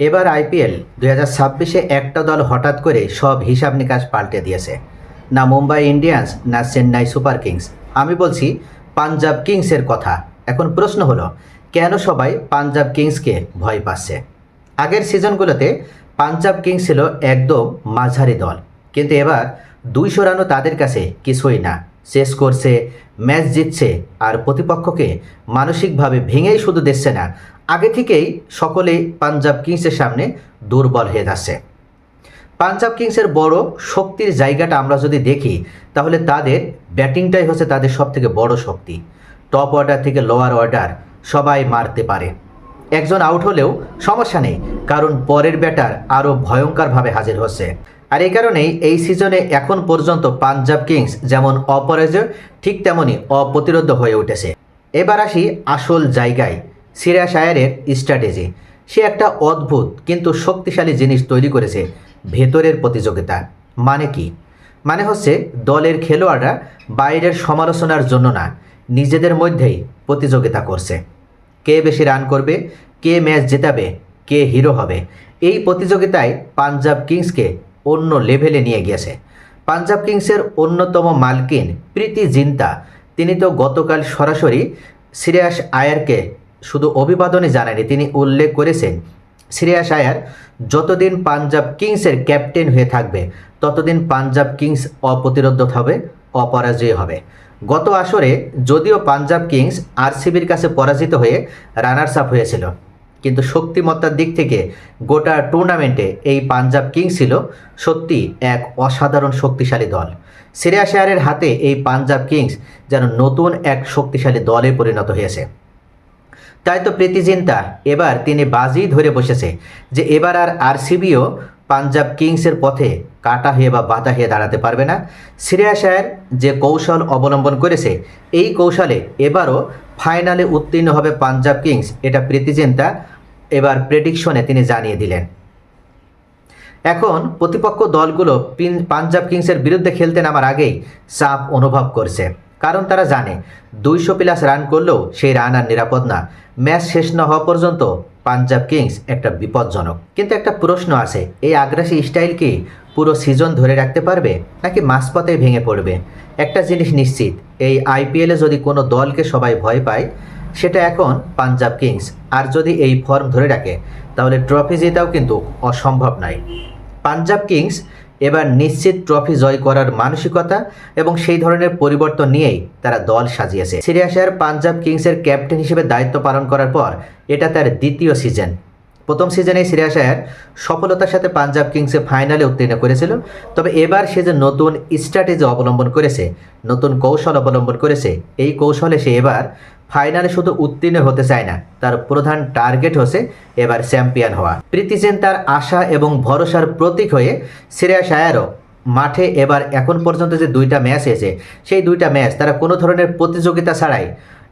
এবার আইপিএল 2026-এ একটা দল হঠাৎ করে সব হিসাব নিকাশ পাল্টে দিয়েছে। না মুম্বাই ইন্ডিয়ান্স, না চেন্নাই সুপার কিংস, আমি বলছি পাঞ্জাব কিংসের কথা। এখন প্রশ্ন হলো, কেন সবাই পাঞ্জাব কিংসকে ভয় পাচ্ছে? আগের সিজনগুলোতে পাঞ্জাব কিংস ছিল একদম মাঝারি দল, কিন্তু এবার 200 রানও তাদের কাছে কিছুই না। শেষ করছে, ম্যাচ জিতছে, আর প্রতিপক্ষকে মানসিকভাবে ভেঙেই শুধু দিচ্ছে না, আগে থেকেই সকলেই পাঞ্জাব কিংসের সামনে দুর্বল হয়ে যাচ্ছে। পাঞ্জাব কিংসের বড় শক্তির জায়গাটা আমরা যদি দেখি, তাহলে তাদের ব্যাটিংটাই হচ্ছে তাদের সবথেকে বড় শক্তি। টপ অর্ডার থেকে লোয়ার অর্ডার সবাই মারতে পারে, একজন আউট হলেও সমস্যা নেই, কারণ পরের ব্যাটার আরও ভয়ঙ্করভাবে হাজির হচ্ছে। আর এই কারণেই এই সিজনে এখন পর্যন্ত পাঞ্জাব কিংস যেমন অপরাজয়, ঠিক তেমনই অপ্রতিরোধ্য হয়ে উঠেছে। এবার আসি আসল জায়গায়, শ্রেয়াস আয়ারের স্ট্র্যাটেজি। সে একটা অদ্ভুত কিন্তু শক্তিশালী জিনিস তৈরি করেছে, ভেতরের প্রতিযোগিতা। মানে কি? মানে হচ্ছে দলের খেলোয়াড়রা বাইরের সমালোচনার জন্য না, নিজেদের মধ্যেই প্রতিযোগিতা করছে। কে বেশি রান করবে, কে ম্যাচ জেতাবে, কে হিরো হবে, এই প্রতিযোগিতায় পাঞ্জাব কিংসকে অন্য লেভেলে নিয়ে গিয়েছে। পাঞ্জাব কিংসের অন্যতম মালকিন প্রীতি জিন্তা, তিনি তো গতকাল সরাসরি শ্রেয়াস আয়ারকে শুধু অভিবাদনই জানায়নি, তিনি উল্লেখ করেছেন শ্রেয়াস আয়ার যতদিন পাঞ্জাব কিংসের ক্যাপ্টেন হয়ে থাকবে ততদিন পাঞ্জাব কিংস অপ্রতিরোধ্য হবে, অপরাজয় হবে। গত আসরে যদিও পাঞ্জাব কিংস আরসিবির কাছে পরাজিত হয়ে রানার্স আপ হয়েছিল, কিন্তু শক্তিমত্তার দিক থেকে গোটা টুর্নামেন্টে এই পাঞ্জাব কিংস ছিল সত্যি এক অসাধারণ শক্তিশালী দল। শ্রেয়াস আয়ারের হাতে এই পাঞ্জাব কিংস যেন নতুন এক শক্তিশালী দলে পরিণত হয়েছে। তাই তো প্রীতি জিন্তা এবার তিনি বাজি ধরে বসেছে যে এবার আর আরসিবিও পাঞ্জাব কিংসের পথে কাটা হয়ে বা বাধা হয়ে দাঁড়াতে পারবে না। শ্রেয়াস আয়ার যে কৌশল অবলম্বন করেছে, এই কৌশলে এবারও ফাইনালে উত্তীর্ণ হবে পাঞ্জাব কিংস, এটা প্রীতি জিন্তা এবার প্রেডিকশনে তিনি জানিয়ে দিলেন। এখন প্রতিপক্ষ দলগুলো পাঞ্জাব কিংসের বিরুদ্ধে খেলতে নামার আগেই চাপ অনুভব করছে, কারণ তারা জানে 200+ রান করলেও সেই রান আর নিরাপদ না। ম্যাচ শেষ না হওয়া পর্যন্ত পাঞ্জাব কিংস একটা বিপজ্জনক। কিন্তু একটা প্রশ্ন আছে, এই আগ্রাসী স্টাইল কি পুরো সিজন ধরে রাখতে পারবে, নাকি মাঝপথেই ভেঙে পড়বে? একটা জিনিস নিশ্চিত, এই আইপিএলে যদি কোনো দলকে সবাই ভয় পায়, সেটা এখন পাঞ্জাব কিংস। আর যদি এই ফর্ম ধরে রাখে, তাহলে ট্রফি জেতাও কিন্তু অসম্ভব নয়। পাঞ্জাব কিংস এবার নিশ্চিত ট্রফি জয় করার মানসিকতা এবং সেই ধরনের পরিবর্তন নিয়েই তারা দল সাজিয়েছে। শ্রেয়াস আয়ার পাঞ্জাব কিংসের ক্যাপ্টেন হিসেবে দায়িত্ব পালন করার পর এটা তার দ্বিতীয় সিজন। প্রথম সিজনে শ্রেয়াস আয়ার সফলতার সাথে পাঞ্জাব কিংসে ফাইনালে উত্তীর্ণ করেছিল, তবে এবার সে যে নতুন স্ট্র্যাটেজি অবলম্বন করেছে, নতুন কৌশল অবলম্বন করেছে, এই কৌশলে সে এবার ফাইনালে শুধু উত্তীর্ণ হতে চায় না, তার প্রধান টার্গেট হচ্ছে এবার চ্যাম্পিয়ন হওয়া। প্রীতি জিন্তার আশা এবং ভরসার প্রতীক হয়ে শ্রেয়াস আয়ারও মাঠে এবার এখন পর্যন্ত যে 2টা ম্যাচ এসেছে, সেই 2টা ম্যাচ তারা কোনো ধরনের প্রতিযোগিতা ছাড়াই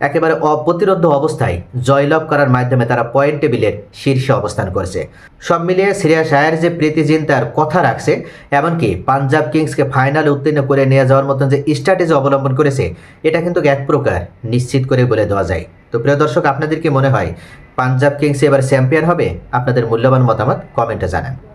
একেবারে অপ্রতিরোধ্য অবস্থায় জয়লাভ করার মাধ্যমে তারা পয়েন্ট টেবিলের শীর্ষে অবস্থান করছে। সব মিলিয়ে শ্রেয়াস আয়ার যে প্রীতি জিন্তার কথা রাখছে, এমনকি পাঞ্জাব কিংসকে ফাইনালে উত্তীর্ণ করে নিয়ে যাওয়ার মতন যে স্ট্র্যাটেজি অবলম্বন করেছে, এটা কিন্তু এক প্রকার নিশ্চিত করে বলে দেওয়া যায়। তো প্রিয় দর্শক, আপনাদের কি মনে হয় পাঞ্জাব কিংস এবার চ্যাম্পিয়ন হবে? আপনাদের মূল্যবান মতামত কমেন্টে জানান।